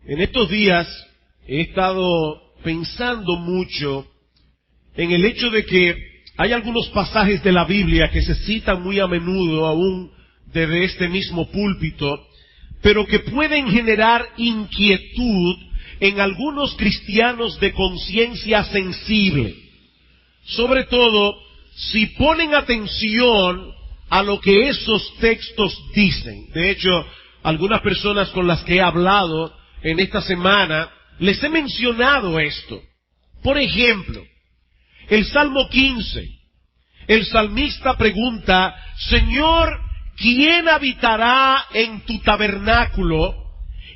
En estos días he estado pensando mucho en el hecho de que hay algunos pasajes de la Biblia que se citan muy a menudo, aún desde este mismo púlpito, pero que pueden generar inquietud en algunos cristianos de conciencia sensible. Sobre todo, si ponen atención a lo que esos textos dicen. De hecho, algunas personas con las que he hablado en esta semana, les he mencionado esto. Por ejemplo, el Salmo 15. El salmista pregunta: Señor, ¿quién habitará en tu tabernáculo?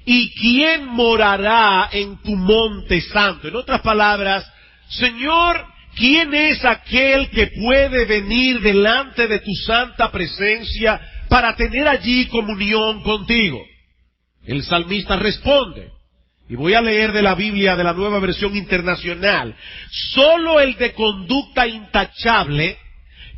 ¿Y quién morará en tu monte santo? En otras palabras, Señor, ¿quién es aquel que puede venir delante de tu santa presencia para tener allí comunión contigo? El salmista responde, y voy a leer de la Biblia de la Nueva Versión Internacional: solo el de conducta intachable,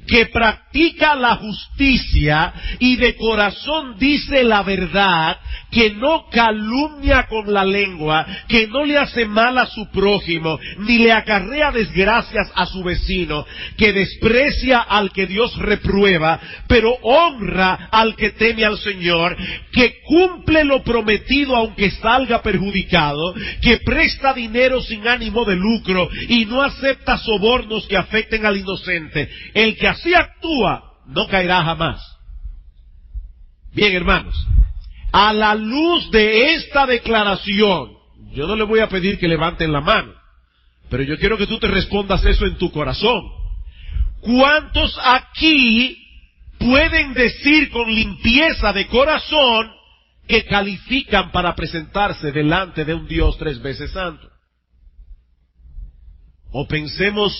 que practica la justicia y de corazón dice la verdad, que no calumnia con la lengua, que no le hace mal a su prójimo, ni le acarrea desgracias a su vecino, que desprecia al que Dios reprueba, pero honra al que teme al Señor, que cumple lo prometido aunque salga perjudicado, que presta dinero sin ánimo de lucro y no acepta sobornos que afecten al inocente. El que así actúa no caerá jamás. Bien, hermanos, a la luz de esta declaración, yo no le voy a pedir que levanten la mano, pero yo quiero que tú te respondas eso en tu corazón. ¿Cuántos aquí pueden decir con limpieza de corazón que califican para presentarse delante de un Dios 3 veces santo? O pensemos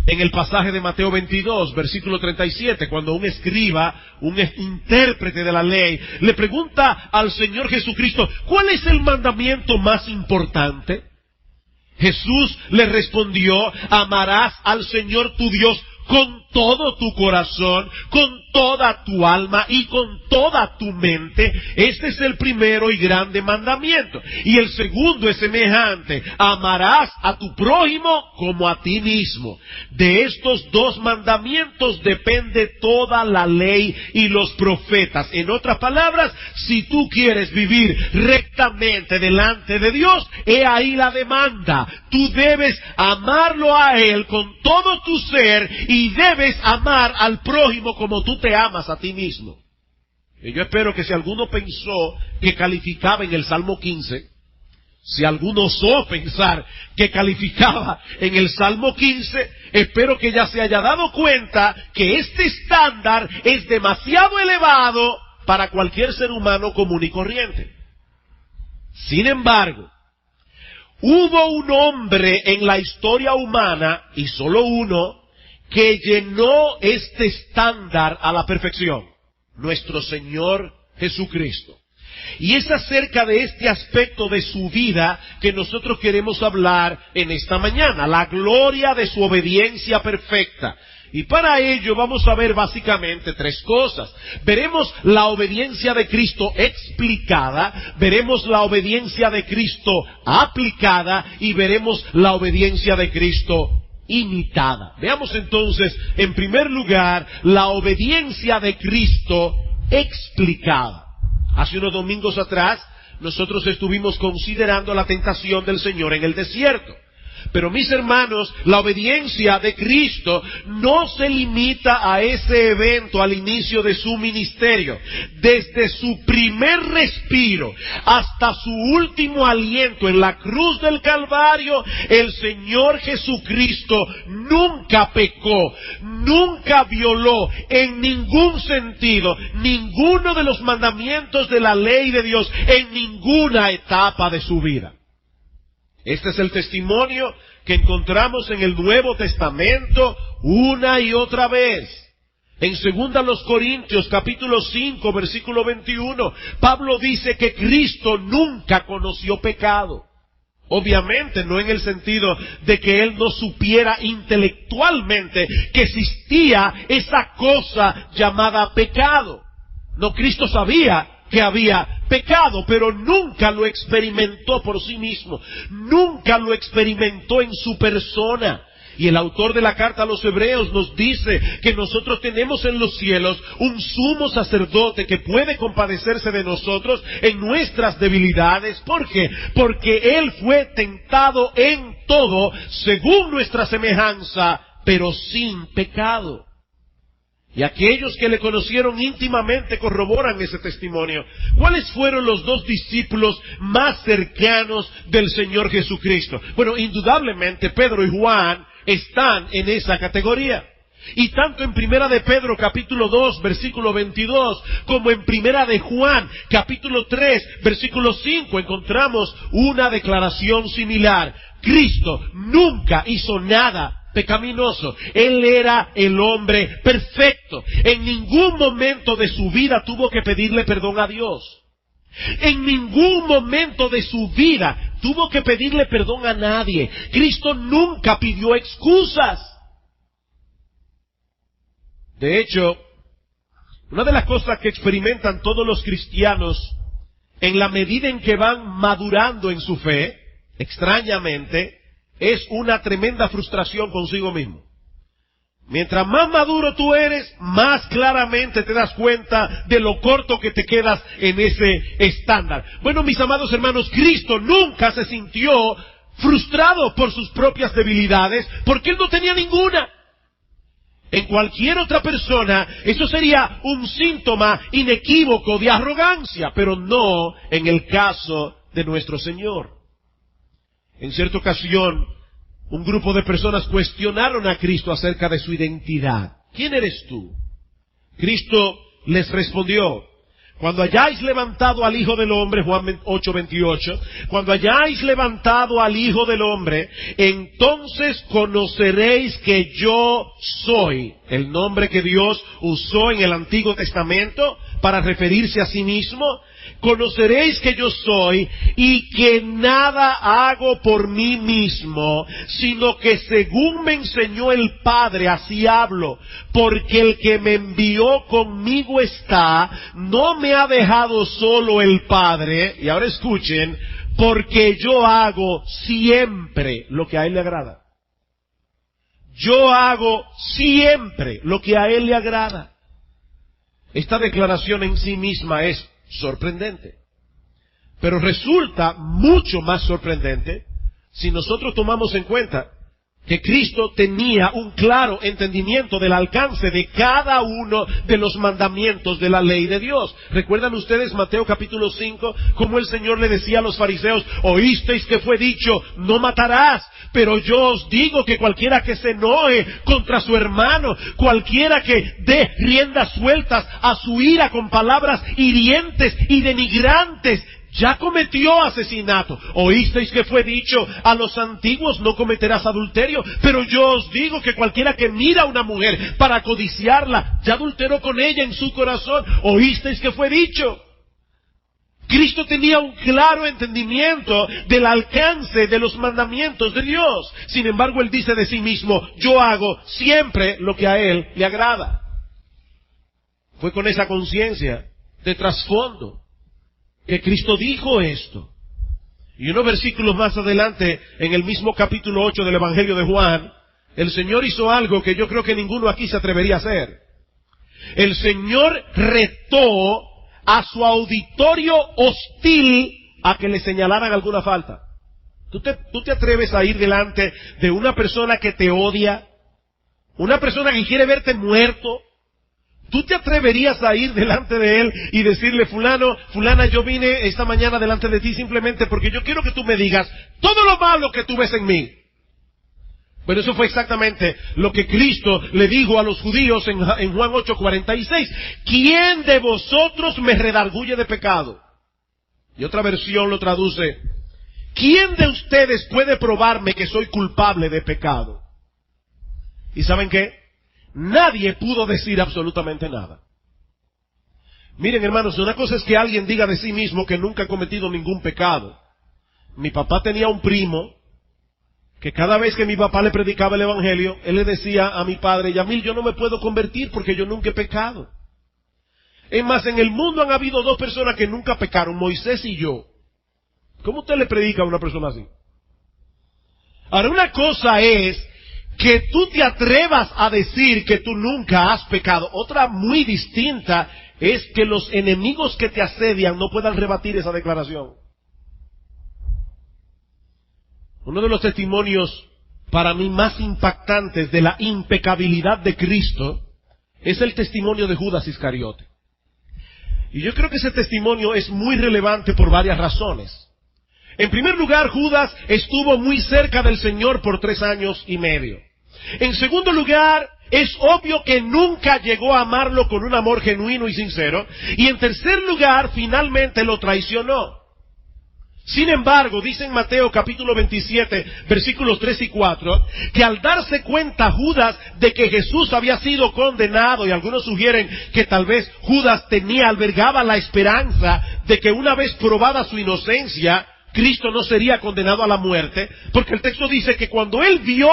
en el pasaje de Mateo 22, versículo 37, cuando un escriba, un intérprete de la ley, le pregunta al Señor Jesucristo: ¿cuál es el mandamiento más importante? Jesús le respondió: amarás al Señor tu Dios con todo tu corazón, con toda tu alma y con toda tu mente. Este es el primero y grande mandamiento. Y el segundo es semejante: amarás a tu prójimo como a ti mismo. De estos 2 mandamientos depende toda la ley y los profetas. En otras palabras, si tú quieres vivir rectamente delante de Dios, he ahí la demanda. Tú debes amarlo a Él con todo tu ser y debes amar al prójimo como tú te amas a ti mismo. Y yo espero que si alguno pensó que calificaba en el Salmo 15, si alguno osó pensar que calificaba en el Salmo 15, espero que ya se haya dado cuenta que este estándar es demasiado elevado para cualquier ser humano común y corriente. Sin embargo, hubo un hombre en la historia humana, y solo uno, que llenó este estándar a la perfección: nuestro Señor Jesucristo. Y es acerca de este aspecto de su vida que nosotros queremos hablar en esta mañana: la gloria de su obediencia perfecta. Y para ello vamos a ver básicamente 3 cosas. Veremos la obediencia de Cristo explicada, veremos la obediencia de Cristo aplicada y veremos la obediencia de Cristo imitada. Veamos entonces, en primer lugar, la obediencia de Cristo explicada. Hace unos domingos atrás, nosotros estuvimos considerando la tentación del Señor en el desierto. Pero mis hermanos, la obediencia de Cristo no se limita a ese evento al inicio de su ministerio. Desde su primer respiro hasta su último aliento en la cruz del Calvario, el Señor Jesucristo nunca pecó, nunca violó en ningún sentido ninguno de los mandamientos de la ley de Dios en ninguna etapa de su vida. Este es el testimonio que encontramos en el Nuevo Testamento una y otra vez. En 2 Corintios capítulo 5 versículo 21, Pablo dice que Cristo nunca conoció pecado. Obviamente no en el sentido de que Él no supiera intelectualmente que existía esa cosa llamada pecado. No, Cristo sabía que había pecado, pero nunca lo experimentó por sí mismo, nunca lo experimentó en su persona. Y el autor de la carta a los Hebreos nos dice que nosotros tenemos en los cielos un sumo sacerdote que puede compadecerse de nosotros en nuestras debilidades. ¿Por qué? Porque Él fue tentado en todo según nuestra semejanza, pero sin pecado. Y aquellos que le conocieron íntimamente corroboran ese testimonio. ¿Cuáles fueron los dos discípulos más cercanos del Señor Jesucristo? Bueno, indudablemente Pedro y Juan están en esa categoría. Y tanto en Primera de Pedro capítulo 2 versículo 22 como en Primera de Juan capítulo 3 versículo 5 encontramos una declaración similar. Cristo nunca hizo nada pecaminoso. Él era el hombre perfecto. En ningún momento de su vida tuvo que pedirle perdón a Dios. En ningún momento de su vida tuvo que pedirle perdón a nadie. Cristo nunca pidió excusas. De hecho, una de las cosas que experimentan todos los cristianos en la medida en que van madurando en su fe, extrañamente, es una tremenda frustración consigo mismo. Mientras más maduro tú eres, más claramente te das cuenta de lo corto que te quedas en ese estándar. Bueno, mis amados hermanos, Cristo nunca se sintió frustrado por sus propias debilidades, porque Él no tenía ninguna. En cualquier otra persona, eso sería un síntoma inequívoco de arrogancia, pero no en el caso de nuestro Señor. En cierta ocasión, un grupo de personas cuestionaron a Cristo acerca de su identidad. ¿Quién eres tú? Cristo les respondió: cuando hayáis levantado al Hijo del Hombre, Juan 8:28, cuando hayáis levantado al Hijo del Hombre, entonces conoceréis que yo soy. El nombre que Dios usó en el Antiguo Testamento para referirse a sí mismo. Conoceréis que yo soy y que nada hago por mí mismo, sino que según me enseñó el Padre, así hablo, porque el que me envió conmigo está, no me ha dejado solo el Padre, y ahora escuchen, porque yo hago siempre lo que a Él le agrada. Yo hago siempre lo que a Él le agrada. Esta declaración en sí misma es sorprendente. Pero resulta mucho más sorprendente si nosotros tomamos en cuenta que Cristo tenía un claro entendimiento del alcance de cada uno de los mandamientos de la ley de Dios. ¿Recuerdan ustedes Mateo capítulo 5, cómo el Señor le decía a los fariseos: oísteis que fue dicho, no matarás, pero yo os digo que cualquiera que se enoje contra su hermano, cualquiera que dé riendas sueltas a su ira con palabras hirientes y denigrantes, ya cometió asesinato. Oísteis que fue dicho a los antiguos: no cometerás adulterio, pero yo os digo que cualquiera que mira a una mujer para codiciarla, ya adulteró con ella en su corazón. Oísteis que fue dicho. Cristo tenía un claro entendimiento del alcance de los mandamientos de Dios. Sin embargo, Él dice de sí mismo: yo hago siempre lo que a Él le agrada. Fue con esa conciencia de trasfondo que Cristo dijo esto. Y unos versículos más adelante, en el mismo capítulo 8 del Evangelio de Juan, el Señor hizo algo que yo creo que ninguno aquí se atrevería a hacer. El Señor retó a su auditorio hostil a que le señalaran alguna falta. ¿Tú te atreves a ir delante de una persona que te odia? Una persona que quiere verte muerto. ¿Tú te atreverías a ir delante de él y decirle: fulano, fulana, yo vine esta mañana delante de ti simplemente porque yo quiero que tú me digas todo lo malo que tú ves en mí? Bueno, eso fue exactamente lo que Cristo le dijo a los judíos en Juan 8:46. ¿Quién de vosotros me redarguye de pecado? Y otra versión lo traduce: ¿quién de ustedes puede probarme que soy culpable de pecado? ¿Y saben qué? Nadie pudo decir absolutamente nada. Miren, hermanos, una cosa es que alguien diga de sí mismo que nunca ha cometido ningún pecado. Mi papá tenía un primo que cada vez que mi papá le predicaba el Evangelio, él le decía a mi padre: Yamil, yo no me puedo convertir porque yo nunca he pecado. Es más, en el mundo han habido dos personas que nunca pecaron, Moisés y yo. ¿Cómo usted le predica a una persona así? Ahora, una cosa es que tú te atrevas a decir que tú nunca has pecado. Otra muy distinta es que los enemigos que te asedian no puedan rebatir esa declaración. Uno de los testimonios para mí más impactantes de la impecabilidad de Cristo es el testimonio de Judas Iscariote. Y yo creo que ese testimonio es muy relevante por varias razones. En primer lugar, Judas estuvo muy cerca del Señor por 3 años y medio. En segundo lugar, es obvio que nunca llegó a amarlo con un amor genuino y sincero. Y en tercer lugar, finalmente lo traicionó. Sin embargo, dice en Mateo capítulo 27, versículos 3 y 4, que al darse cuenta Judas de que Jesús había sido condenado, y algunos sugieren que tal vez Judas albergaba la esperanza de que una vez probada su inocencia, Cristo no sería condenado a la muerte, porque el texto dice que cuando él vio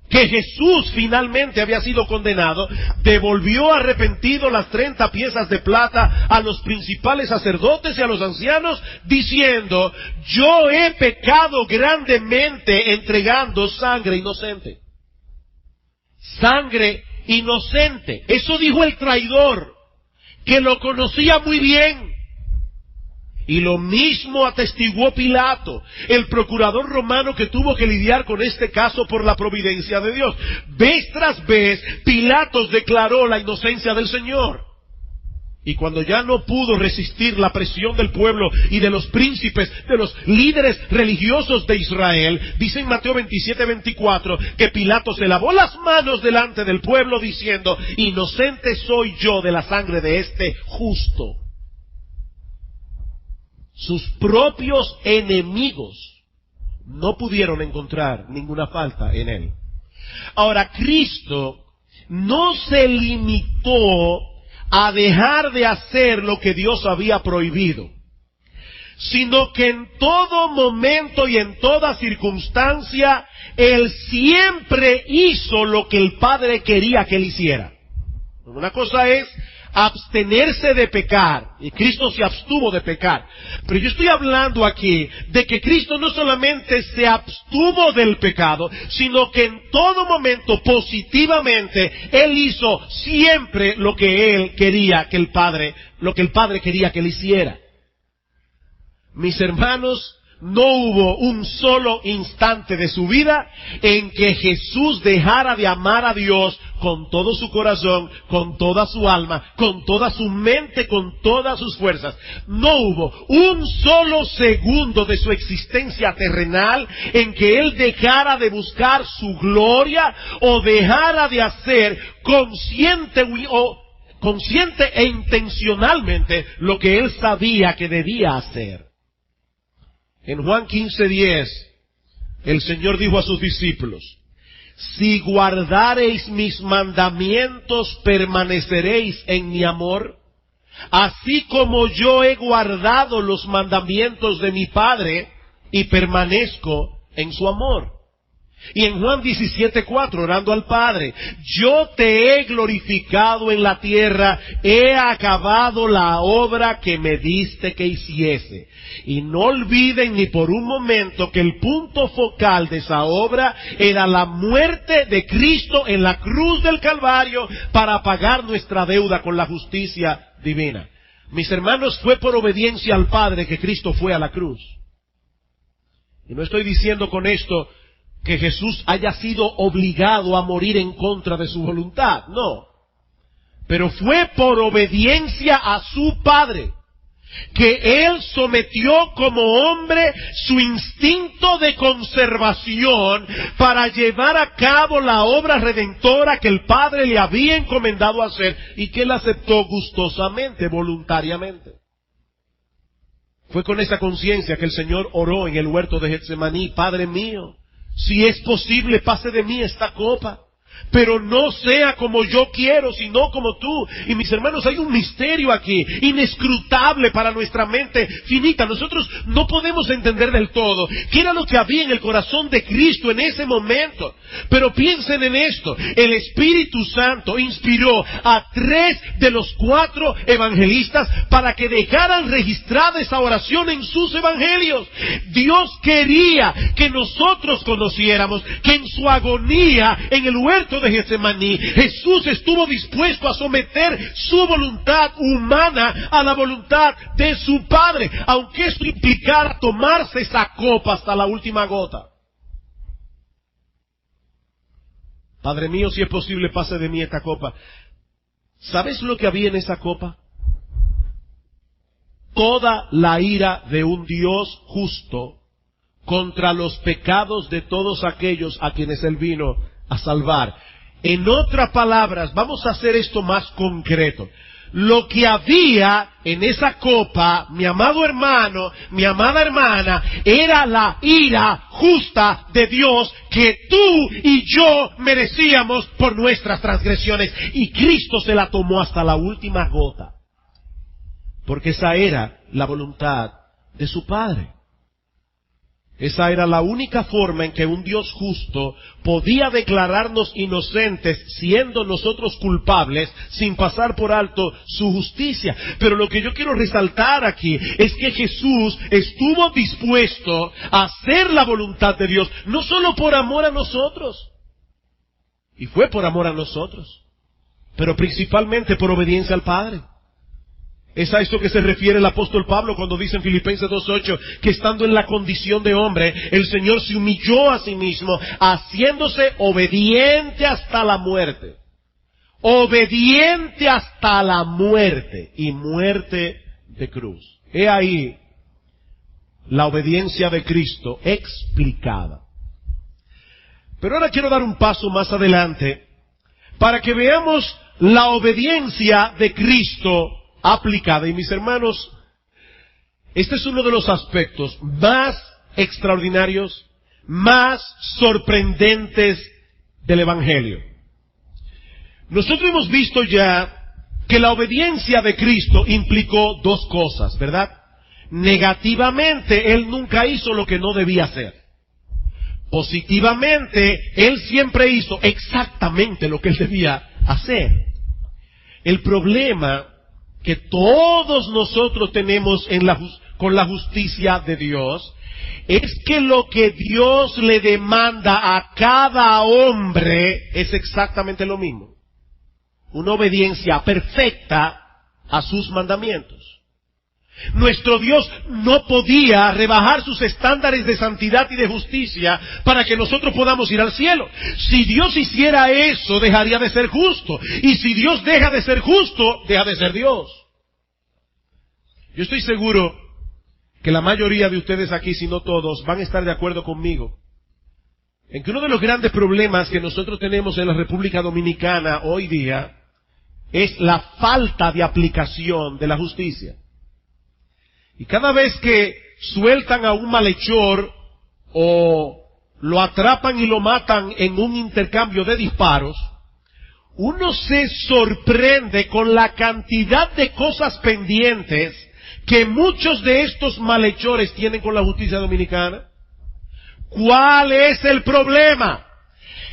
que Jesús finalmente había sido condenado, devolvió arrepentido las 30 piezas de plata a los principales sacerdotes y a los ancianos, diciendo: yo he pecado grandemente entregando sangre inocente. Sangre inocente. Eso dijo el traidor, que lo conocía muy bien. Y lo mismo atestiguó Pilato, el procurador romano que tuvo que lidiar con este caso por la providencia de Dios. Vez tras vez, Pilato declaró la inocencia del Señor. Y cuando ya no pudo resistir la presión del pueblo y de los príncipes, de los líderes religiosos de Israel, dice en Mateo 27:24, que Pilato se lavó las manos delante del pueblo diciendo: inocente soy yo de la sangre de este justo. Sus propios enemigos no pudieron encontrar ninguna falta en él. Ahora, Cristo no se limitó a dejar de hacer lo que Dios había prohibido, sino que en todo momento y en toda circunstancia, Él siempre hizo lo que el Padre quería que Él hiciera. Una cosa es abstenerse de pecar, y Cristo se abstuvo de pecar. Pero yo estoy hablando aquí de que Cristo no solamente se abstuvo del pecado, sino que en todo momento, positivamente, Él hizo siempre lo que Él quería que el Padre quería que Él hiciera. Mis hermanos, no hubo un solo instante de su vida en que Jesús dejara de amar a Dios con todo su corazón, con toda su alma, con toda su mente, con todas sus fuerzas. No hubo un solo segundo de su existencia terrenal en que Él dejara de buscar su gloria o dejara de hacer consciente e intencionalmente lo que Él sabía que debía hacer. En Juan 15:10, el Señor dijo a sus discípulos: si guardareis mis mandamientos, permaneceréis en mi amor, así como yo he guardado los mandamientos de mi Padre y permanezco en su amor. Y en Juan 17:4, orando al Padre: yo te he glorificado en la tierra, he acabado la obra que me diste que hiciese. Y no olviden ni por un momento que el punto focal de esa obra era la muerte de Cristo en la cruz del Calvario para pagar nuestra deuda con la justicia divina. Mis hermanos, fue por obediencia al Padre que Cristo fue a la cruz. Y no estoy diciendo con esto que Jesús haya sido obligado a morir en contra de su voluntad, no. Pero fue por obediencia a su Padre que Él sometió como hombre su instinto de conservación para llevar a cabo la obra redentora que el Padre le había encomendado hacer y que Él aceptó gustosamente, voluntariamente. Fue con esa conciencia que el Señor oró en el huerto de Getsemaní: Padre mío, si es posible, pase de mí esta copa, pero no sea como yo quiero, sino como tú. Y mis hermanos, hay un misterio aquí, inescrutable para nuestra mente finita. Nosotros no podemos entender del todo qué era lo que había en el corazón de Cristo en ese momento. Pero piensen en esto, el Espíritu Santo inspiró a 3 de los 4 evangelistas para que dejaran registrada esa oración en sus evangelios. Dios quería que nosotros conociéramos que en su agonía en el huerto de Getsemaní, Jesús estuvo dispuesto a someter su voluntad humana a la voluntad de su Padre, aunque eso implicara tomarse esa copa hasta la última gota. Padre mío, si es posible, pase de mí esta copa. ¿Sabes lo que había en esa copa? Toda la ira de un Dios justo contra los pecados de todos aquellos a quienes Él vino a salvar. En otras palabras, vamos a hacer esto más concreto. Lo que había en esa copa, mi amado hermano, mi amada hermana, era la ira justa de Dios que tú y yo merecíamos por nuestras transgresiones. Y Cristo se la tomó hasta la última gota. Porque esa era la voluntad de su Padre. Esa era la única forma en que un Dios justo podía declararnos inocentes siendo nosotros culpables sin pasar por alto su justicia. Pero lo que yo quiero resaltar aquí es que Jesús estuvo dispuesto a hacer la voluntad de Dios, no solo por amor a nosotros, y fue por amor a nosotros, pero principalmente por obediencia al Padre. Es a esto que se refiere el apóstol Pablo cuando dice en Filipenses 2:8 que estando en la condición de hombre, el Señor se humilló a sí mismo, haciéndose obediente hasta la muerte. Obediente hasta la muerte, y muerte de cruz. He ahí la obediencia de Cristo explicada. Pero ahora quiero dar un paso más adelante para que veamos la obediencia de Cristo aplicada. Y mis hermanos, este es uno de los aspectos más extraordinarios, más sorprendentes del Evangelio. Nosotros hemos visto ya que la obediencia de Cristo implicó 2 cosas, ¿verdad? Negativamente, Él nunca hizo lo que no debía hacer. Positivamente, Él siempre hizo exactamente lo que Él debía hacer. El problema que todos nosotros tenemos con la justicia de Dios es que lo que Dios le demanda a cada hombre es exactamente lo mismo. Una obediencia perfecta a sus mandamientos. Nuestro Dios no podía rebajar sus estándares de santidad y de justicia para que nosotros podamos ir al cielo. Si Dios hiciera eso, dejaría de ser justo. Y si Dios deja de ser justo, deja de ser Dios. Yo estoy seguro que la mayoría de ustedes aquí, si no todos, van a estar de acuerdo conmigo en que uno de los grandes problemas que nosotros tenemos en la República Dominicana hoy día es la falta de aplicación de la justicia. Y cada vez que sueltan a un malhechor o lo atrapan y lo matan en un intercambio de disparos, uno se sorprende con la cantidad de cosas pendientes que muchos de estos malhechores tienen con la justicia dominicana. ¿Cuál es el problema?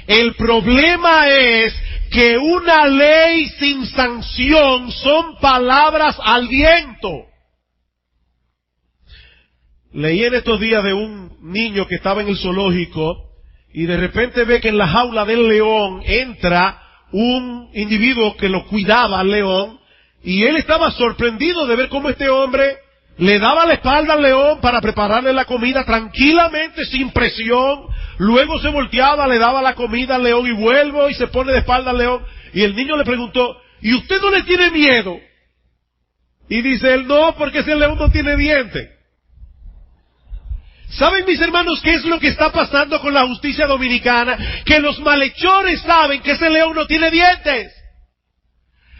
El problema es que una ley sin sanción son palabras al viento. Leí en estos días de un niño que estaba en el zoológico y de repente ve que en la jaula del león entra un individuo que lo cuidaba al león y él estaba sorprendido de ver cómo este hombre le daba la espalda al león para prepararle la comida tranquilamente, sin presión. Luego se volteaba, le daba la comida al león y vuelve y se pone de espalda al león. Y el niño le preguntó, ¿y usted no le tiene miedo? Y dice él, no, porque ese león no tiene dientes. ¿Saben, mis hermanos, qué es lo que está pasando con la justicia dominicana? Que los malhechores saben que ese león no tiene dientes.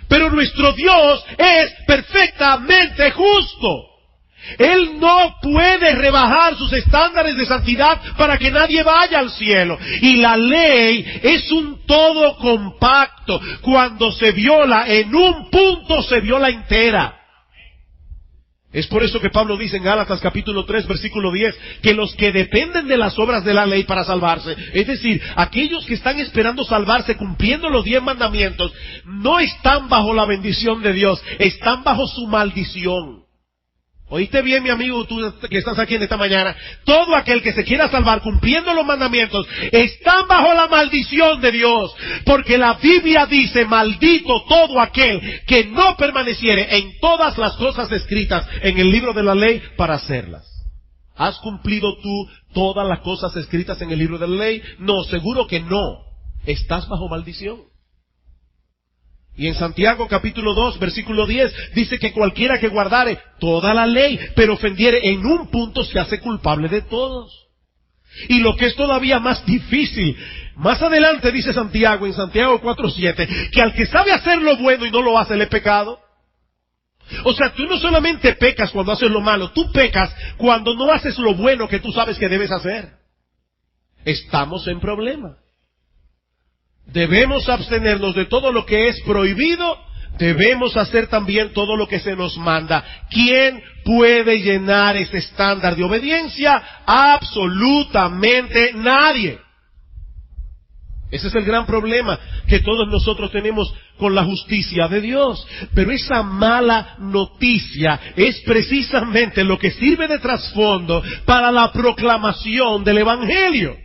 Pero nuestro Dios es perfectamente justo. Él no puede rebajar sus estándares de santidad para que nadie vaya al cielo. Y la ley es un todo compacto. Cuando se viola en un punto, se viola entera. Es por eso que Pablo dice en Gálatas capítulo 3 versículo 10 que los que dependen de las obras de la ley para salvarse, es decir, aquellos que están esperando salvarse cumpliendo los 10 mandamientos, no están bajo la bendición de Dios, están bajo su maldición. ¿Oíste bien, mi amigo, tú que estás aquí en esta mañana? Todo aquel que se quiera salvar cumpliendo los mandamientos están bajo la maldición de Dios. Porque la Biblia dice, maldito todo aquel que no permaneciere en todas las cosas escritas en el libro de la ley para hacerlas. ¿Has cumplido tú todas las cosas escritas en el libro de la ley? No, seguro que no. Estás bajo maldición. Y en Santiago capítulo 2 versículo 10 dice que cualquiera que guardare toda la ley, pero ofendiere en un punto, se hace culpable de todos. Y lo que es todavía más difícil, más adelante dice Santiago, en Santiago 4:7, que al que sabe hacer lo bueno y no lo hace, le es pecado. O sea, tú no solamente pecas cuando haces lo malo, tú pecas cuando no haces lo bueno que tú sabes que debes hacer. Estamos en problema. Debemos abstenernos de todo lo que es prohibido, debemos hacer también todo lo que se nos manda. ¿Quién puede llenar ese estándar de obediencia? Absolutamente nadie. Ese es el gran problema que todos nosotros tenemos con la justicia de Dios. Pero esa mala noticia es precisamente lo que sirve de trasfondo para la proclamación del Evangelio.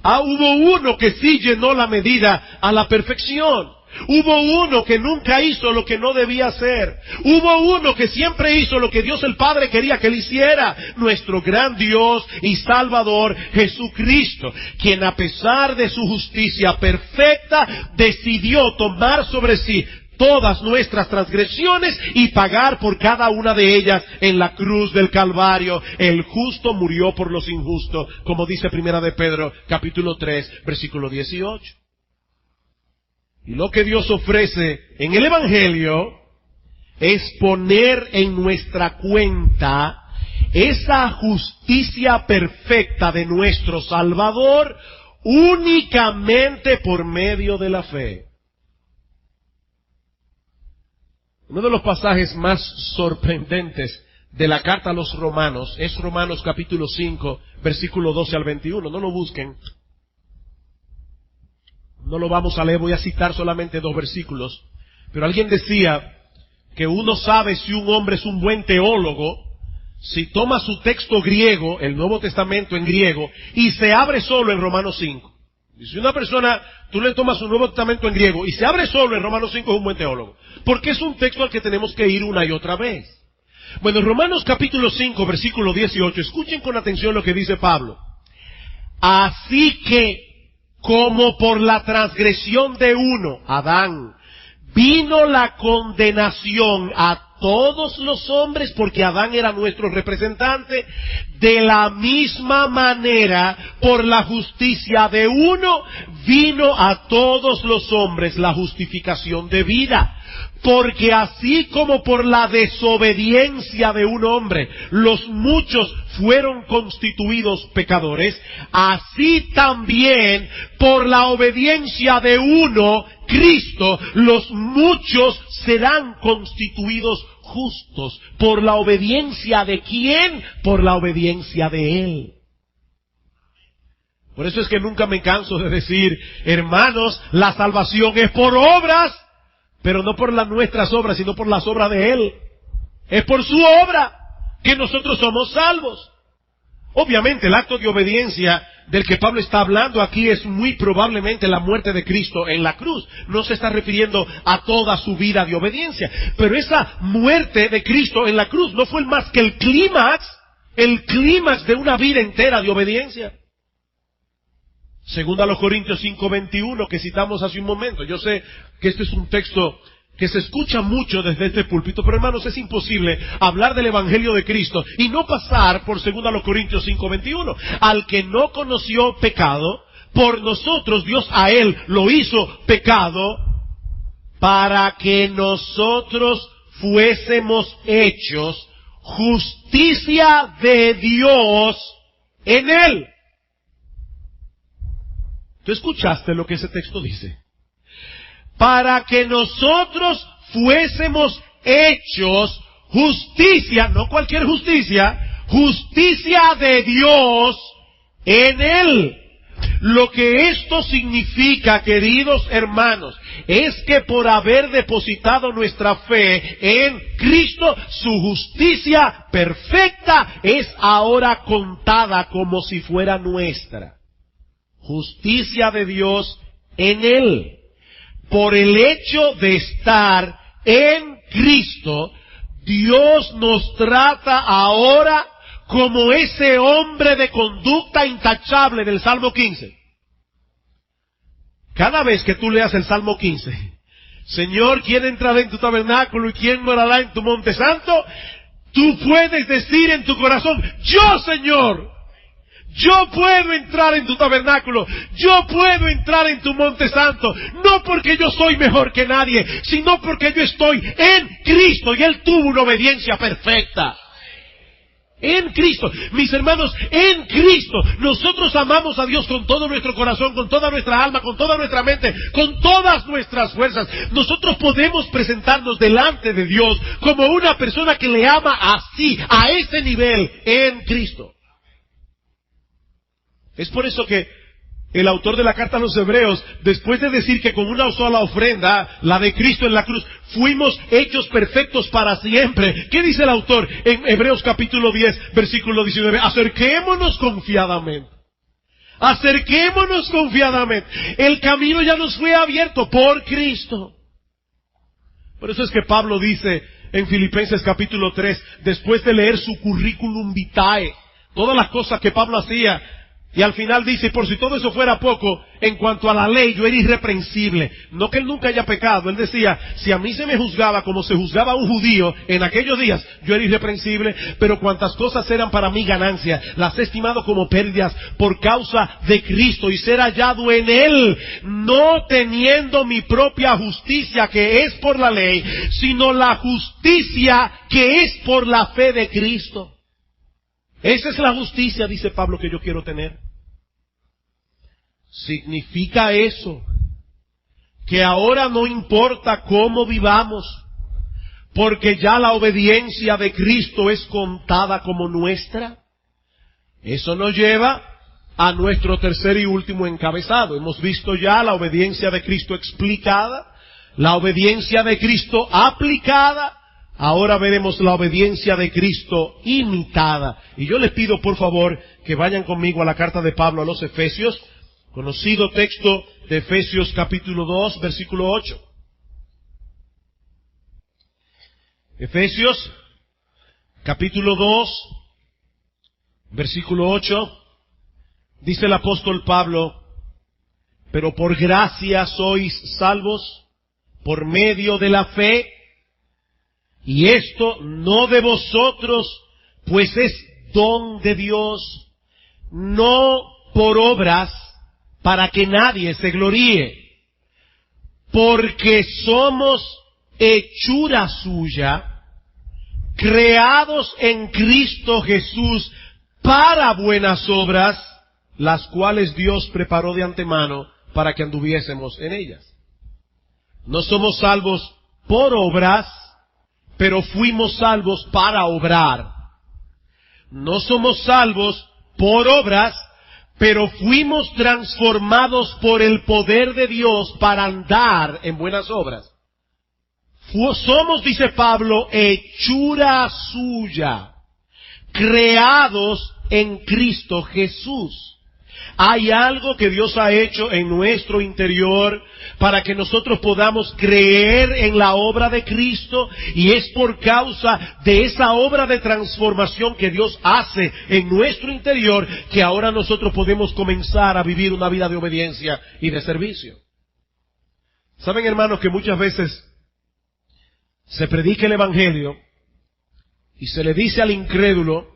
Hubo uno que sí llenó la medida a la perfección. Hubo uno que nunca hizo lo que no debía hacer. Hubo uno que siempre hizo lo que Dios el Padre quería que él hiciera. Nuestro gran Dios y Salvador Jesucristo, quien a pesar de su justicia perfecta, decidió tomar sobre sí todas nuestras transgresiones y pagar por cada una de ellas en la cruz del Calvario. El justo murió por los injustos, como dice Primera de Pedro, capítulo 3, versículo 18. Y lo que Dios ofrece en el Evangelio es poner en nuestra cuenta esa justicia perfecta de nuestro Salvador únicamente por medio de la fe. Uno de los pasajes más sorprendentes de la carta a los Romanos es Romanos capítulo 5, versículo 12 al 21. No lo busquen. No lo vamos a leer, voy a citar solamente 2 versículos. Pero alguien decía que uno sabe si un hombre es un buen teólogo si toma su texto griego, el Nuevo Testamento en griego, y se abre solo en Romanos 5. Y si una persona, tú le tomas un Nuevo Testamento en griego y se abre solo en Romanos 5, es un buen teólogo. Porque es un texto al que tenemos que ir una y otra vez. Bueno, en Romanos capítulo 5, versículo 18, escuchen con atención lo que dice Pablo. Así que, como por la transgresión de uno, Adán, vino la condenación a todos los hombres, porque Adán era nuestro representante, de la misma manera, por la justicia de uno, vino a todos los hombres la justificación de vida. Porque así como por la desobediencia de un hombre los muchos fueron constituidos pecadores, así también por la obediencia de uno, Cristo, los muchos serán constituidos justos. ¿Por la obediencia de quién? Por la obediencia de Él. Por eso es que nunca me canso de decir, hermanos, la salvación es por obras, pero no por las nuestras obras, sino por las obras de Él. Es por su obra que nosotros somos salvos. Obviamente el acto de obediencia del que Pablo está hablando aquí es muy probablemente la muerte de Cristo en la cruz. No se está refiriendo a toda su vida de obediencia. Pero esa muerte de Cristo en la cruz no fue más que el clímax de una vida entera de obediencia. Segunda a los Corintios 5:21 que citamos hace un momento. Yo sé que este es un texto que se escucha mucho desde este púlpito, pero hermanos, es imposible hablar del Evangelio de Cristo y no pasar por segunda a los Corintios 5:21. Al que no conoció pecado, por nosotros Dios a él lo hizo pecado para que nosotros fuésemos hechos justicia de Dios en Él. ¿Tú escuchaste lo que ese texto dice? Para que nosotros fuésemos hechos justicia, no cualquier justicia, justicia de Dios en Él. Lo que esto significa, queridos hermanos, es que por haber depositado nuestra fe en Cristo, su justicia perfecta es ahora contada como si fuera nuestra. Justicia de Dios en Él. Por el hecho de estar en Cristo, Dios nos trata ahora como ese hombre de conducta intachable del Salmo 15. Cada vez que tú leas el Salmo 15, Señor, ¿quién entrará en tu tabernáculo y quién morará en tu monte santo? Tú puedes decir en tu corazón, yo, Señor, yo puedo entrar en tu tabernáculo, yo puedo entrar en tu monte santo, no porque yo soy mejor que nadie, sino porque yo estoy en Cristo y Él tuvo una obediencia perfecta. En Cristo, mis hermanos, en Cristo, nosotros amamos a Dios con todo nuestro corazón, con toda nuestra alma, con toda nuestra mente, con todas nuestras fuerzas. Nosotros podemos presentarnos delante de Dios como una persona que le ama así, a ese nivel, en Cristo. Es por eso que el autor de la carta a los Hebreos, después de decir que con una sola ofrenda, la de Cristo en la cruz, fuimos hechos perfectos para siempre. ¿Qué dice el autor en Hebreos capítulo 10, versículo 19? Acerquémonos confiadamente. Acerquémonos confiadamente. El camino ya nos fue abierto por Cristo. Por eso es que Pablo dice en Filipenses capítulo 3, después de leer su currículum vitae, todas las cosas que Pablo hacía, y al final dice, por si todo eso fuera poco, en cuanto a la ley, yo era irreprensible. No que él nunca haya pecado. Él decía, si a mí se me juzgaba como se juzgaba a un judío en aquellos días, yo era irreprensible, pero cuantas cosas eran para mí ganancia, las he estimado como pérdidas por causa de Cristo y ser hallado en Él, no teniendo mi propia justicia que es por la ley, sino la justicia que es por la fe de Cristo. Esa es la justicia, dice Pablo, que yo quiero tener. Significa eso que ahora no importa cómo vivamos, porque ya la obediencia de Cristo es contada como nuestra. Eso nos lleva a nuestro tercer y último encabezado. Hemos visto ya la obediencia de Cristo explicada, la obediencia de Cristo aplicada. Ahora veremos la obediencia de Cristo imitada. Y yo les pido, por favor, que vayan conmigo a la carta de Pablo a los Efesios, conocido texto de Efesios capítulo 2, versículo 8. Efesios capítulo 2, versículo 8, dice el apóstol Pablo, pero por gracia sois salvos por medio de la fe, y esto no de vosotros, pues es don de Dios, no por obras, para que nadie se gloríe. Porque somos hechura suya, creados en Cristo Jesús para buenas obras, las cuales Dios preparó de antemano para que anduviésemos en ellas. No somos salvos por obras, pero fuimos salvos para obrar. No somos salvos por obras, pero fuimos transformados por el poder de Dios para andar en buenas obras. Somos, dice Pablo, hechura suya, creados en Cristo Jesús. Hay algo que Dios ha hecho en nuestro interior para que nosotros podamos creer en la obra de Cristo, y es por causa de esa obra de transformación que Dios hace en nuestro interior que ahora nosotros podemos comenzar a vivir una vida de obediencia y de servicio. Saben, hermanos, que muchas veces se predica el Evangelio y se le dice al incrédulo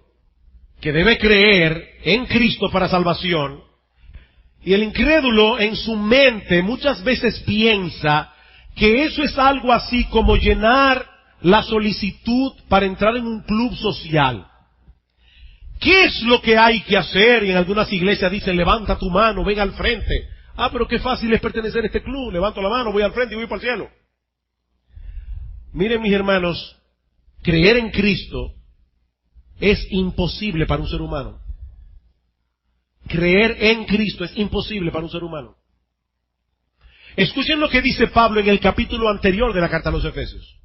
que debe creer en Cristo para salvación, y el incrédulo en su mente muchas veces piensa que eso es algo así como llenar la solicitud para entrar en un club social. ¿Qué es lo que hay que hacer? Y en algunas iglesias dicen, levanta tu mano, ven al frente. Ah, pero qué fácil es pertenecer a este club. Levanto la mano, voy al frente y voy para el cielo. Miren, mis hermanos, creer en Cristo es imposible para un ser humano. Creer en Cristo es imposible para un ser humano. Escuchen lo que dice Pablo en el capítulo anterior de la carta a los Efesios.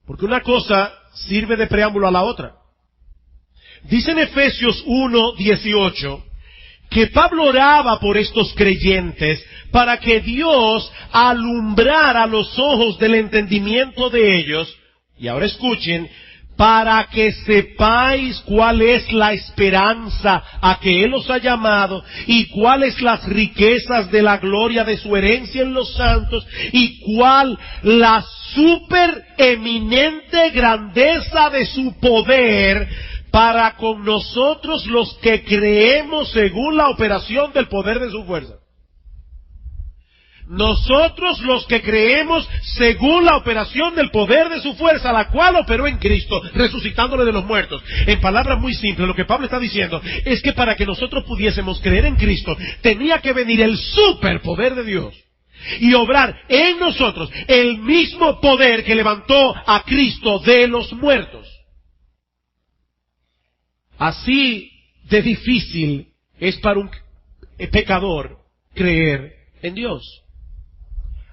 Porque una cosa sirve de preámbulo a la otra. Dice en Efesios 1:18 que Pablo oraba por estos creyentes para que Dios alumbrara los ojos del entendimiento de ellos. Y ahora escuchen, para que sepáis cuál es la esperanza a que Él os ha llamado y cuáles las riquezas de la gloria de su herencia en los santos y cuál la supereminente grandeza de su poder para con nosotros los que creemos según la operación del poder de su fuerza. Nosotros los que creemos según la operación del poder de su fuerza, la cual operó en Cristo, resucitándole de los muertos. En palabras muy simples, lo que Pablo está diciendo es que para que nosotros pudiésemos creer en Cristo, tenía que venir el superpoder de Dios y obrar en nosotros el mismo poder que levantó a Cristo de los muertos. Así de difícil es para un pecador creer en Dios.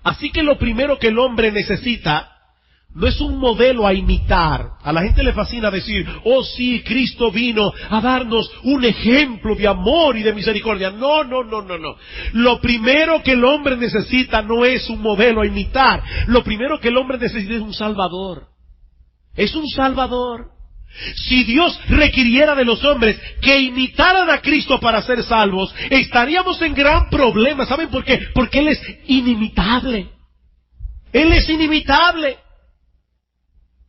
Así que lo primero que el hombre necesita no es un modelo a imitar. A la gente le fascina decir, oh sí, Cristo vino a darnos un ejemplo de amor y de misericordia. No. Lo primero que el hombre necesita no es un modelo a imitar. Lo primero que el hombre necesita es un Salvador. Es un Salvador. Si Dios requiriera de los hombres que imitaran a Cristo para ser salvos, estaríamos en gran problema. ¿Saben por qué? Porque Él es inimitable. Él es inimitable.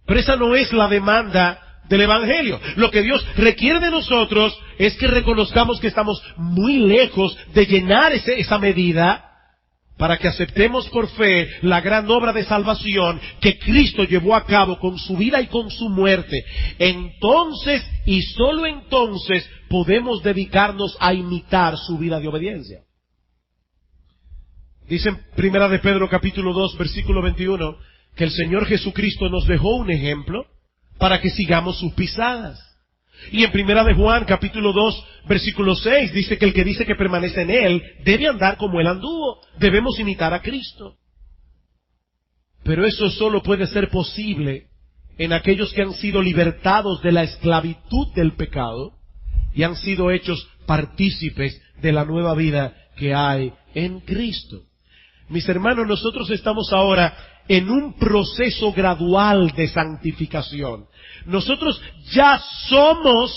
Pero esa no es la demanda del Evangelio. Lo que Dios requiere de nosotros es que reconozcamos que estamos muy lejos de llenar esa medida, para que aceptemos por fe la gran obra de salvación que Cristo llevó a cabo con su vida y con su muerte. Entonces, y solo entonces, podemos dedicarnos a imitar su vida de obediencia. Dice en Primera de Pedro capítulo 2, versículo 21, que el Señor Jesucristo nos dejó un ejemplo para que sigamos sus pisadas. Y en Primera de Juan capítulo 2 versículo 6 dice que el que dice que permanece en Él debe andar como Él anduvo. Debemos imitar a Cristo. Pero eso solo puede ser posible en aquellos que han sido libertados de la esclavitud del pecado y han sido hechos partícipes de la nueva vida que hay en Cristo. Mis hermanos, nosotros estamos ahora en un proceso gradual de santificación. Nosotros ya somos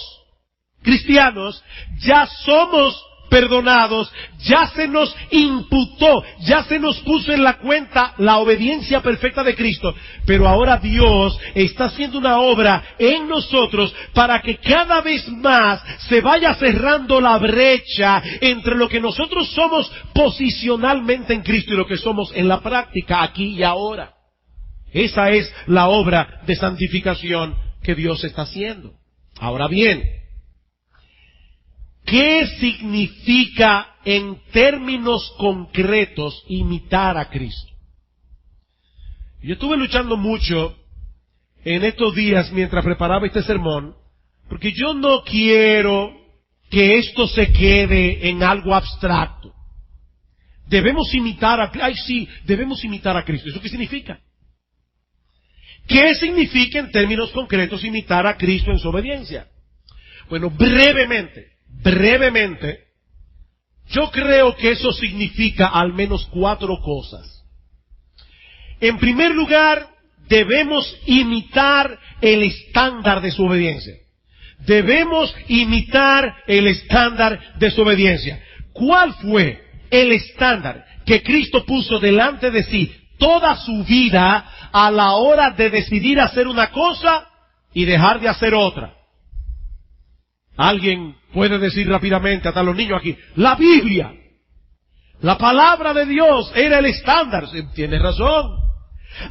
cristianos, ya somos perdonados, ya se nos imputó, ya se nos puso en la cuenta la obediencia perfecta de Cristo, pero ahora Dios está haciendo una obra en nosotros para que cada vez más se vaya cerrando la brecha entre lo que nosotros somos posicionalmente en Cristo y lo que somos en la práctica aquí y ahora. Esa es la obra de santificación que Dios está haciendo. Ahora bien, ¿qué significa en términos concretos imitar a Cristo? Yo estuve luchando mucho en estos días mientras preparaba este sermón, porque yo no quiero que esto se quede en algo abstracto. Debemos imitar a Cristo. ¿Eso qué significa? ¿Qué significa en términos concretos imitar a Cristo en su obediencia? Bueno, brevemente, yo creo que eso significa al menos 4 cosas. En primer lugar, debemos imitar el estándar de su obediencia. Debemos imitar el estándar de su obediencia. ¿Cuál fue el estándar que Cristo puso delante de sí toda su vida a la hora de decidir hacer una cosa y dejar de hacer otra? Alguien puede decir rápidamente, hasta los niños aquí, la Biblia, la palabra de Dios era el estándar. Tienes razón.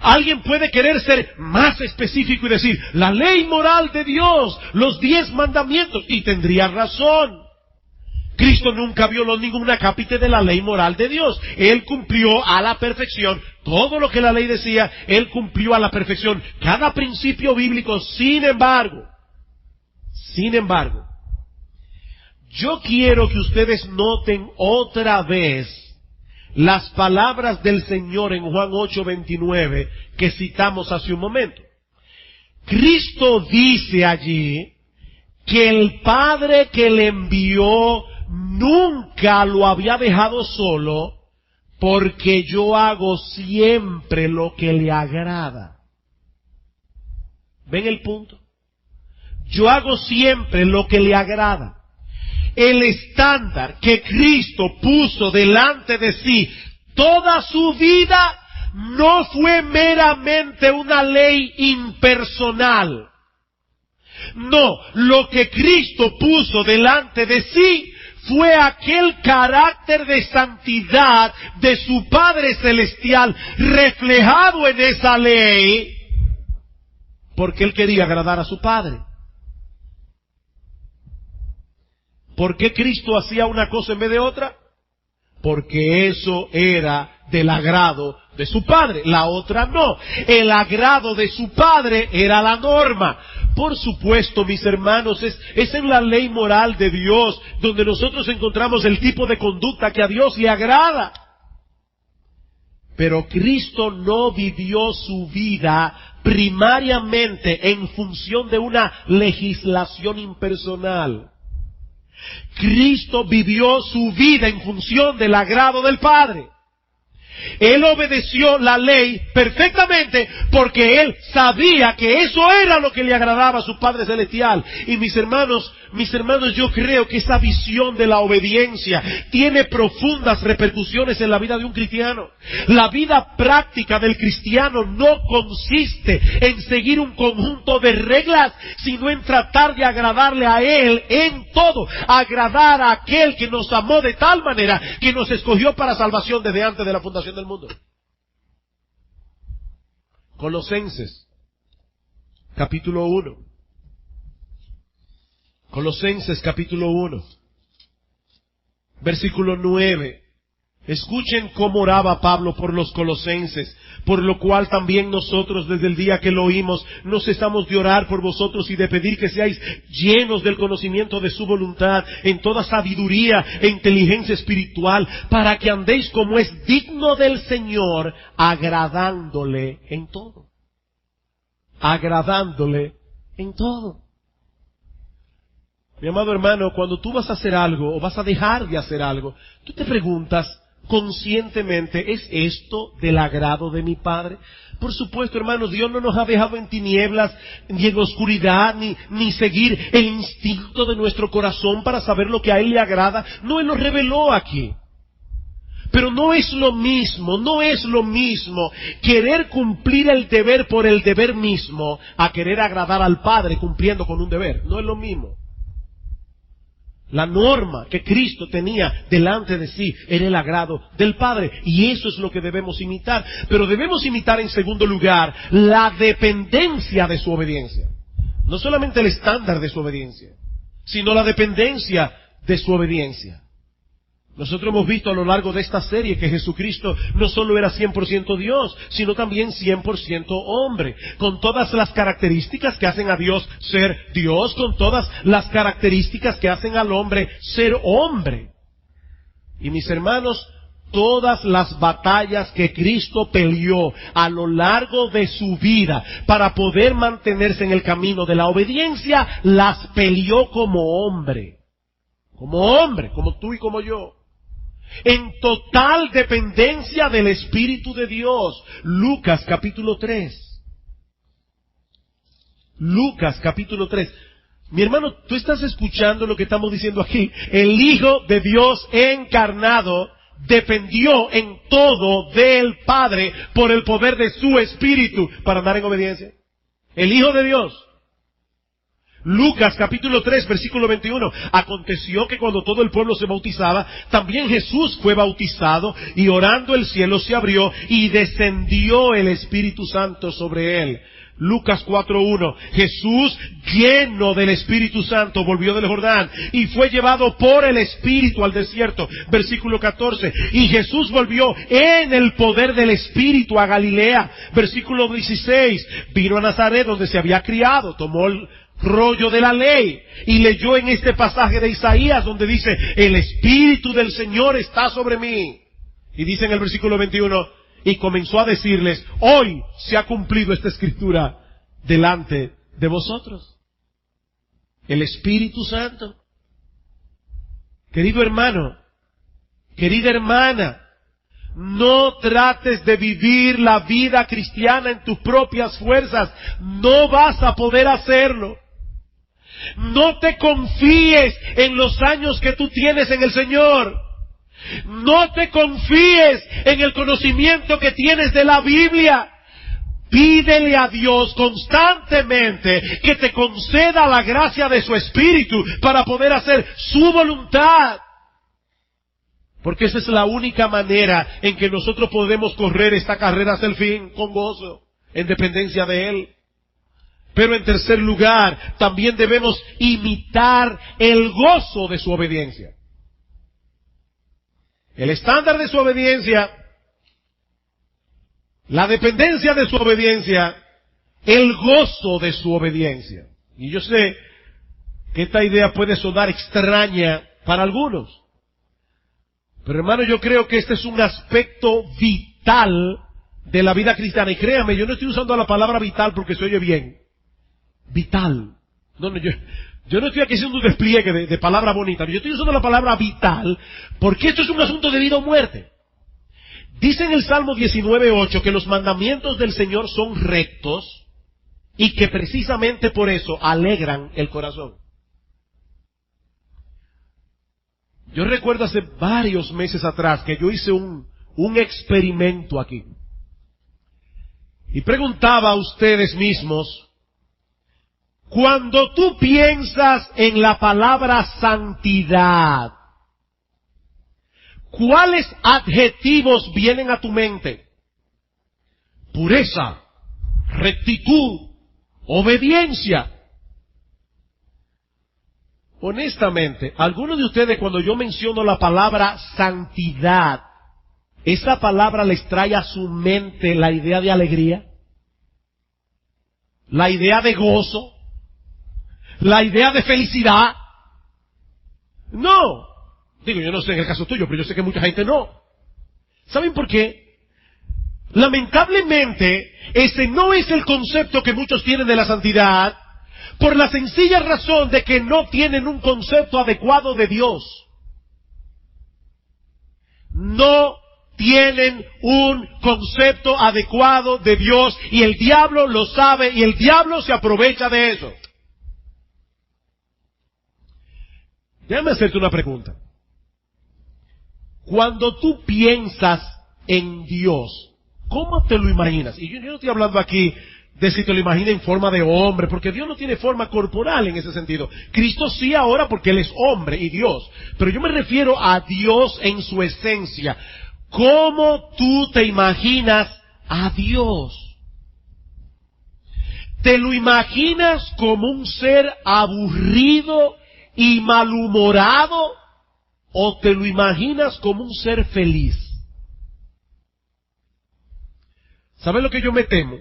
Alguien puede querer ser más específico y decir, la ley moral de Dios, los 10 mandamientos, y tendría razón. Cristo nunca violó ningún acápite de la ley moral de Dios. Él cumplió a la perfección todo lo que la ley decía, Él cumplió a la perfección cada principio bíblico. Sin embargo, yo quiero que ustedes noten otra vez las palabras del Señor en Juan 8:29 que citamos hace un momento. Cristo dice allí que el Padre que le envió nunca lo había dejado solo, porque yo hago siempre lo que le agrada. ¿Ven el punto? Yo hago siempre lo que le agrada. El estándar que Cristo puso delante de sí toda su vida no fue meramente una ley impersonal. No, lo que Cristo puso delante de sí fue aquel carácter de santidad de su Padre Celestial reflejado en esa ley, porque Él quería agradar a su Padre. ¿Por qué Cristo hacía una cosa en vez de otra? Porque eso era del agrado de su Padre, la otra no. El agrado de su Padre era la norma. Por supuesto, mis hermanos, es en la ley moral de Dios donde nosotros encontramos el tipo de conducta que a Dios le agrada. Pero Cristo no vivió su vida primariamente en función de una legislación impersonal. Cristo vivió su vida en función del agrado del Padre. Él obedeció la ley perfectamente porque Él sabía que eso era lo que le agradaba a su Padre Celestial. Y mis hermanos, yo creo que esa visión de la obediencia tiene profundas repercusiones en la vida de un cristiano. La vida práctica del cristiano no consiste en seguir un conjunto de reglas, sino en tratar de agradarle a Él en todo. Agradar a aquel que nos amó de tal manera que nos escogió para salvación desde antes de la fundación del mundo. Colosenses, capítulo 1. Colosenses, capítulo 1, versículo 9. Escuchen cómo oraba Pablo por los colosenses, por lo cual también nosotros desde el día que lo oímos no cesamos de orar por vosotros y de pedir que seáis llenos del conocimiento de su voluntad en toda sabiduría e inteligencia espiritual, para que andéis como es digno del Señor, agradándole en todo. Agradándole en todo. Mi amado hermano, cuando tú vas a hacer algo o vas a dejar de hacer algo, tú te preguntas conscientemente, ¿es esto del agrado de mi Padre? Por supuesto, hermanos, Dios no nos ha dejado en tinieblas, ni en oscuridad, ni seguir el instinto de nuestro corazón para saber lo que a Él le agrada. No, Él lo reveló aquí. Pero no es lo mismo querer cumplir el deber por el deber mismo a querer agradar al Padre cumpliendo con un deber. No es lo mismo. La norma que Cristo tenía delante de sí era el agrado del Padre, y eso es lo que debemos imitar. Pero debemos imitar en segundo lugar la dependencia de su obediencia. No solamente el estándar de su obediencia, sino la dependencia de su obediencia. Nosotros hemos visto a lo largo de esta serie que Jesucristo no solo era 100% Dios, sino también 100% hombre, con todas las características que hacen a Dios ser Dios, con todas las características que hacen al hombre ser hombre. Y mis hermanos, todas las batallas que Cristo peleó a lo largo de su vida para poder mantenerse en el camino de la obediencia, las peleó como hombre, como tú y como yo. En total dependencia del Espíritu de Dios. Lucas capítulo 3. Lucas capítulo 3. Mi hermano, tú estás escuchando lo que estamos diciendo aquí. El Hijo de Dios encarnado dependió en todo del Padre por el poder de su Espíritu para andar en obediencia. El Hijo de Dios. Lucas capítulo 3, versículo 21. Aconteció que cuando todo el pueblo se bautizaba, también Jesús fue bautizado, y orando el cielo se abrió, y descendió el Espíritu Santo sobre él. Lucas 4:1. Jesús, lleno del Espíritu Santo, volvió del Jordán y fue llevado por el Espíritu al desierto. Versículo 14. Y Jesús volvió en el poder del Espíritu a Galilea. Versículo 16. Vino a Nazaret, donde se había criado, tomó el rollo de la ley y leyó en este pasaje de Isaías donde dice: el Espíritu del Señor está sobre mí. Y dice en el versículo 21, y comenzó a decirles: hoy se ha cumplido esta escritura delante de vosotros. El Espíritu Santo. Querido hermano, querida hermana, no trates de vivir la vida cristiana en tus propias fuerzas. No vas a poder hacerlo. No te confíes en los años que tú tienes en el Señor. No te confíes en el conocimiento que tienes de la Biblia. Pídele a Dios constantemente que te conceda la gracia de su Espíritu para poder hacer su voluntad. Porque esa es la única manera en que nosotros podemos correr esta carrera hasta el fin con gozo, en dependencia de Él. Pero en tercer lugar, también debemos imitar el gozo de su obediencia. El estándar de su obediencia, la dependencia de su obediencia, el gozo de su obediencia. Y yo sé que esta idea puede sonar extraña para algunos. Pero hermano, yo creo que este es un aspecto vital de la vida cristiana. Y créame, yo no estoy usando la palabra vital porque se oye bien. Vital. No, yo no estoy aquí haciendo un despliegue de palabra bonita. Yo estoy usando la palabra vital porque esto es un asunto de vida o muerte. Dice en el Salmo 19:8 que los mandamientos del Señor son rectos y que precisamente por eso alegran el corazón. Yo recuerdo hace varios meses atrás que yo hice un experimento aquí. Y preguntaba a ustedes mismos: cuando tú piensas en la palabra santidad, ¿cuáles adjetivos vienen a tu mente? Pureza, rectitud, obediencia. Honestamente, algunos de ustedes, cuando yo menciono la palabra santidad, ¿esa palabra les trae a su mente la idea de alegría? ¿La idea de gozo? ¿La idea de felicidad? No. Digo, yo no sé en el caso tuyo, pero yo sé que mucha gente no. ¿Saben por qué? Lamentablemente, ese no es el concepto que muchos tienen de la santidad, por la sencilla razón de que no tienen un concepto adecuado de Dios. No tienen un concepto adecuado de Dios, y el diablo lo sabe, y el diablo se aprovecha de eso. Déjame hacerte una pregunta. Cuando tú piensas en Dios, ¿cómo te lo imaginas? Y yo no estoy hablando aquí de si te lo imaginas en forma de hombre, porque Dios no tiene forma corporal en ese sentido. Cristo sí ahora porque Él es hombre y Dios. Pero yo me refiero a Dios en su esencia. ¿Cómo tú te imaginas a Dios? ¿Te lo imaginas como un ser aburrido y malhumorado, o te lo imaginas como un ser feliz? ¿Sabes lo que yo me temo?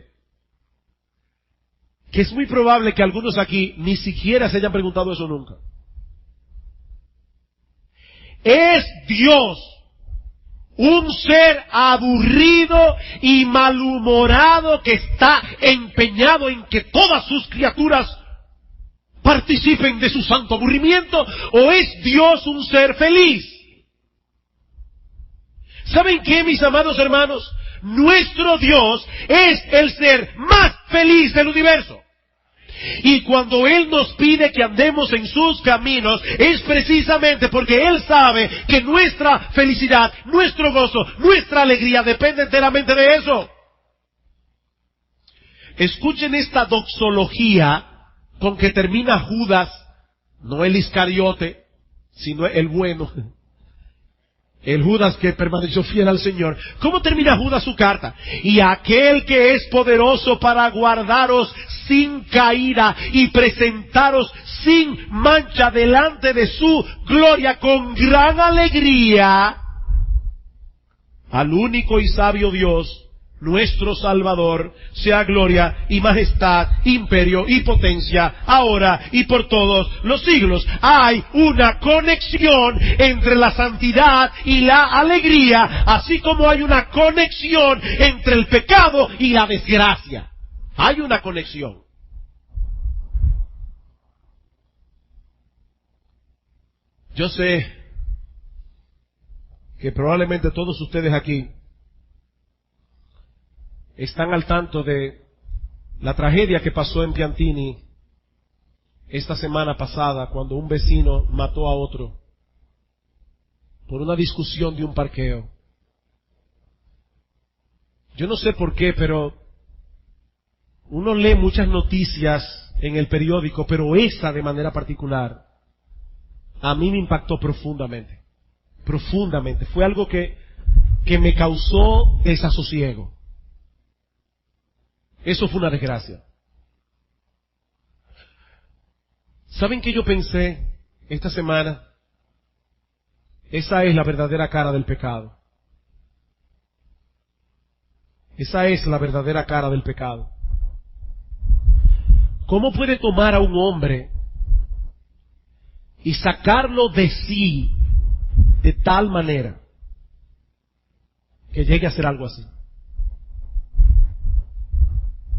Que es muy probable que algunos aquí ni siquiera se hayan preguntado eso nunca. ¿Es Dios un ser aburrido y malhumorado que está empeñado en que todas sus criaturas participen de su santo aburrimiento, o es Dios un ser feliz? ¿Saben qué, mis amados hermanos? Nuestro Dios es el ser más feliz del universo. Y cuando Él nos pide que andemos en sus caminos, es precisamente porque Él sabe que nuestra felicidad, nuestro gozo, nuestra alegría depende enteramente de eso. Escuchen esta doxología con que termina Judas, no el Iscariote, sino el bueno, el Judas que permaneció fiel al Señor. ¿Cómo termina Judas su carta? Y aquel que es poderoso para guardaros sin caída y presentaros sin mancha delante de su gloria con gran alegría, al único y sabio Dios, nuestro Salvador, sea gloria y majestad, imperio y potencia, ahora y por todos los siglos. Hay una conexión entre la santidad y la alegría, así como hay una conexión entre el pecado y la desgracia. Hay una conexión. Yo sé que probablemente todos ustedes aquí están al tanto de la tragedia que pasó en Piantini esta semana pasada, cuando un vecino mató a otro por una discusión de un parqueo. Yo no sé por qué, pero uno lee muchas noticias en el periódico, pero esa de manera particular a mí me impactó profundamente. Profundamente. Fue algo que me causó desasosiego. Eso fue una desgracia. ¿Saben qué yo pensé esta semana? Esa es la verdadera cara del pecado. Esa es la verdadera cara del pecado. ¿Cómo puede tomar a un hombre y sacarlo de sí de tal manera que llegue a hacer algo así?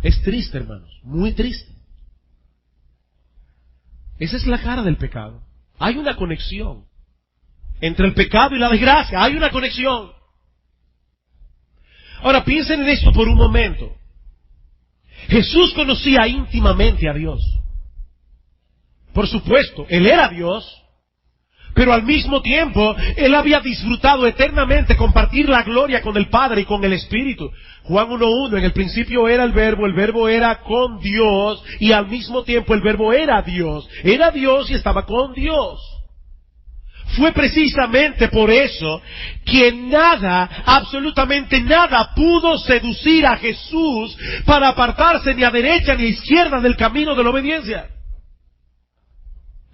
Es triste, hermanos, muy triste. Esa es la cara del pecado. Hay una conexión entre el pecado y la desgracia. Hay una conexión. Ahora piensen en esto por un momento. Jesús conocía íntimamente a Dios. Por supuesto, Él era Dios, pero al mismo tiempo Él había disfrutado eternamente compartir la gloria con el Padre y con el Espíritu. Juan 1:1, en el principio era el Verbo era con Dios, y al mismo tiempo el Verbo era Dios. Era Dios y estaba con Dios. Fue precisamente por eso que nada, absolutamente nada, pudo seducir a Jesús para apartarse ni a derecha ni a izquierda del camino de la obediencia.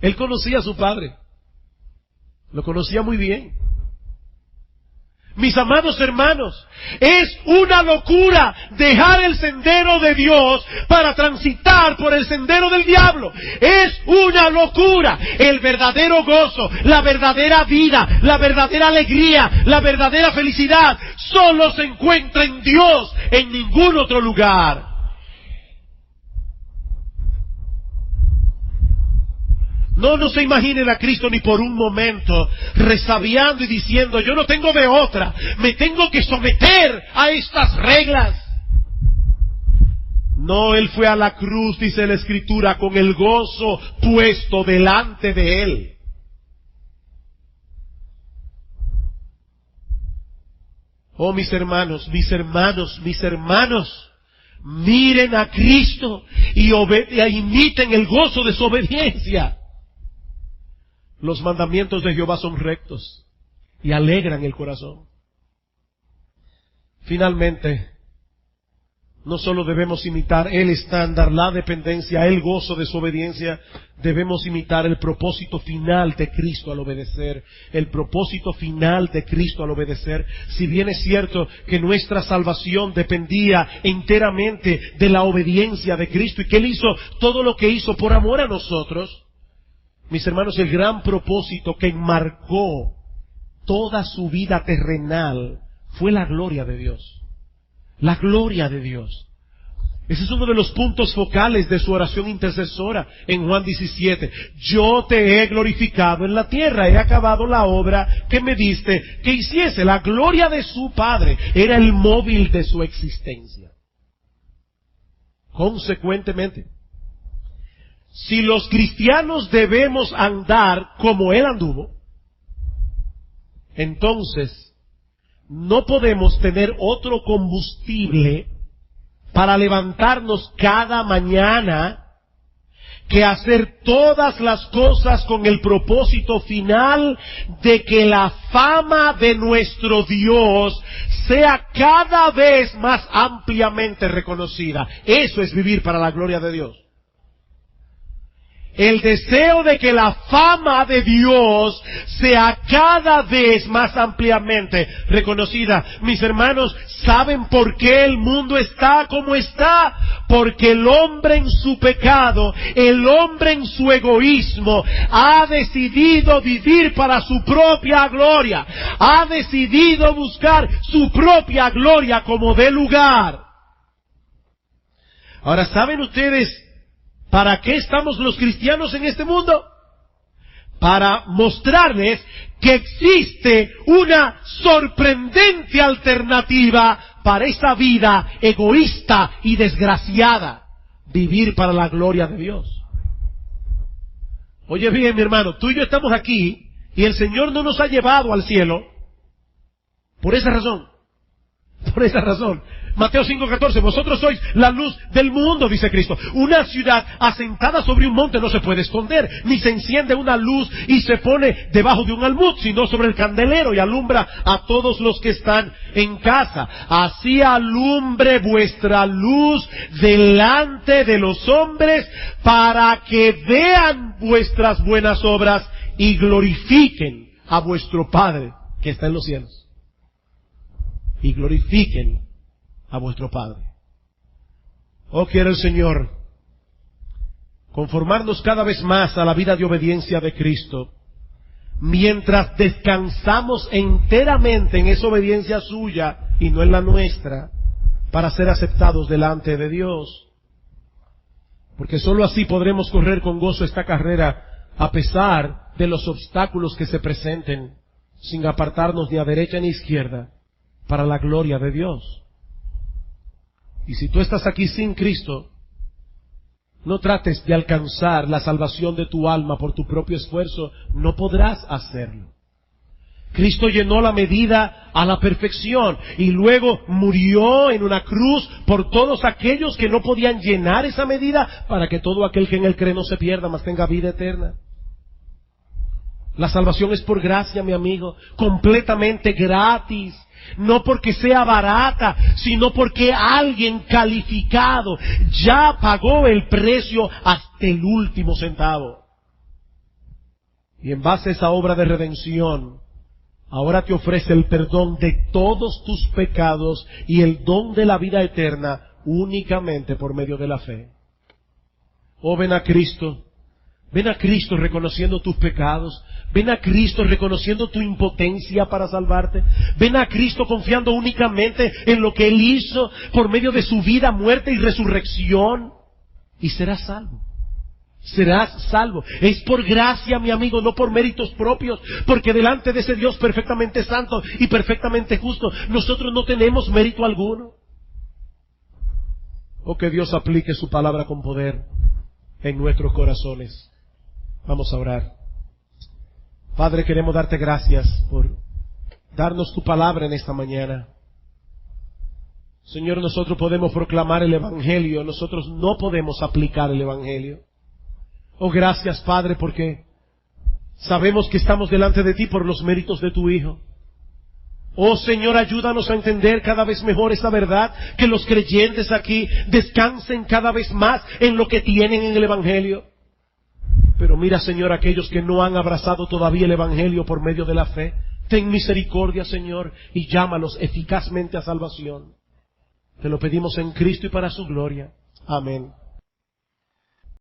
Él conocía a su Padre. Lo conocía muy bien. Mis amados hermanos, es una locura dejar el sendero de Dios para transitar por el sendero del diablo. Es una locura. El verdadero gozo, la verdadera vida, la verdadera alegría, la verdadera felicidad solo se encuentra en Dios, en ningún otro lugar. No se imaginen a Cristo ni por un momento resabiando y diciendo: yo no tengo de otra, me tengo que someter a estas reglas. No, Él fue a la cruz, dice la Escritura, con el gozo puesto delante de Él. Oh, mis hermanos, miren a Cristo y imiten el gozo de su obediencia. Los mandamientos de Jehová son rectos y alegran el corazón. Finalmente, no solo debemos imitar el estándar, la dependencia, el gozo de su obediencia, debemos imitar el propósito final de Cristo al obedecer. El propósito final de Cristo al obedecer. Si bien es cierto que nuestra salvación dependía enteramente de la obediencia de Cristo y que Él hizo todo lo que hizo por amor a nosotros, mis hermanos, el gran propósito que enmarcó toda su vida terrenal fue la gloria de Dios. La gloria de Dios. Ese es uno de los puntos focales de su oración intercesora en Juan 17. Yo te he glorificado en la tierra, he acabado la obra que me diste que hiciese. La gloria de su Padre era el móvil de su existencia. Consecuentemente, si los cristianos debemos andar como Él anduvo, entonces no podemos tener otro combustible para levantarnos cada mañana que hacer todas las cosas con el propósito final de que la fama de nuestro Dios sea cada vez más ampliamente reconocida. Eso es vivir para la gloria de Dios. El deseo de que la fama de Dios sea cada vez más ampliamente reconocida. Mis hermanos, ¿saben por qué el mundo está como está? Porque el hombre en su pecado, el hombre en su egoísmo, ha decidido vivir para su propia gloria. Ha decidido buscar su propia gloria como de lugar. Ahora, ¿saben ustedes para qué estamos los cristianos en este mundo? Para mostrarles que existe una sorprendente alternativa para esa vida egoísta y desgraciada, vivir para la gloria de Dios. Oye bien, mi hermano, tú y yo estamos aquí y el Señor no nos ha llevado al cielo por esa razón. Por esa razón. Mateo 5:14, vosotros sois la luz del mundo, dice Cristo. Una ciudad asentada sobre un monte no se puede esconder, ni se enciende una luz y se pone debajo de un almud, sino sobre el candelero y alumbra a todos los que están en casa. Así alumbre vuestra luz delante de los hombres, para que vean vuestras buenas obras y glorifiquen a vuestro Padre que está en los cielos. Y glorifiquen a vuestro Padre. Oh, quiere el Señor conformarnos cada vez más a la vida de obediencia de Cristo, mientras descansamos enteramente en esa obediencia suya y no en la nuestra, para ser aceptados delante de Dios. Porque sólo así podremos correr con gozo esta carrera, a pesar de los obstáculos que se presenten, sin apartarnos ni a derecha ni a izquierda, para la gloria de Dios. Y si tú estás aquí sin Cristo, no trates de alcanzar la salvación de tu alma por tu propio esfuerzo, no podrás hacerlo. Cristo llenó la medida a la perfección y luego murió en una cruz por todos aquellos que no podían llenar esa medida, para que todo aquel que en él cree no se pierda, mas tenga vida eterna. La salvación es por gracia, mi amigo, completamente gratis. No porque sea barata, sino porque alguien calificado ya pagó el precio hasta el último centavo. Y en base a esa obra de redención, ahora te ofrece el perdón de todos tus pecados y el don de la vida eterna únicamente por medio de la fe. Oh, ven a Cristo. Ven a Cristo reconociendo tus pecados. Ven a Cristo reconociendo tu impotencia para salvarte. Ven a Cristo confiando únicamente en lo que Él hizo por medio de su vida, muerte y resurrección. Y serás salvo. Serás salvo. Es por gracia, mi amigo, no por méritos propios. Porque delante de ese Dios perfectamente santo y perfectamente justo, nosotros no tenemos mérito alguno. Oh, que Dios aplique su palabra con poder en nuestros corazones. Vamos a orar. Padre, queremos darte gracias por darnos tu palabra en esta mañana. Señor, nosotros podemos proclamar el Evangelio, nosotros no podemos aplicar el Evangelio. Oh, gracias, Padre, porque sabemos que estamos delante de ti por los méritos de tu Hijo. Oh, Señor, ayúdanos a entender cada vez mejor esa verdad, que los creyentes aquí descansen cada vez más en lo que tienen en el Evangelio. Pero mira, Señor, aquellos que no han abrazado todavía el Evangelio por medio de la fe, ten misericordia, Señor, y llámalos eficazmente a salvación. Te lo pedimos en Cristo y para su gloria. Amén.